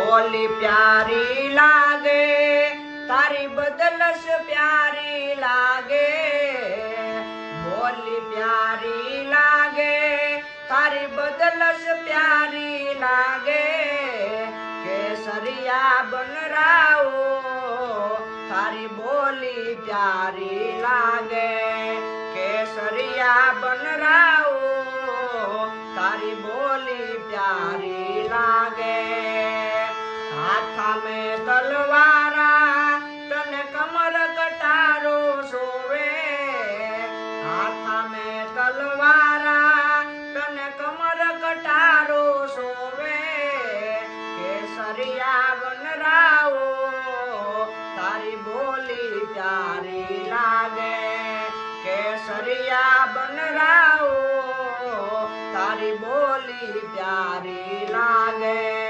बोली प्यारी लागे तारी बदलस प्यारी लागे, बोली प्यारी लागे तारी बदलस प्यारी लागे। केसरिया बनराओ तारी बोली प्यारी लागे, केसरिया बनराओ तारी बोली प्यारी लागे। हाथा में तलवारा तने कमर कटारो सोवे, हाथा में तलवारा तने कमर कटारो सोवे। केसरिया बनराओ तारी बोली प्यारी लागे, केसरिया बनराओ तारी बोली प्यारी लागे।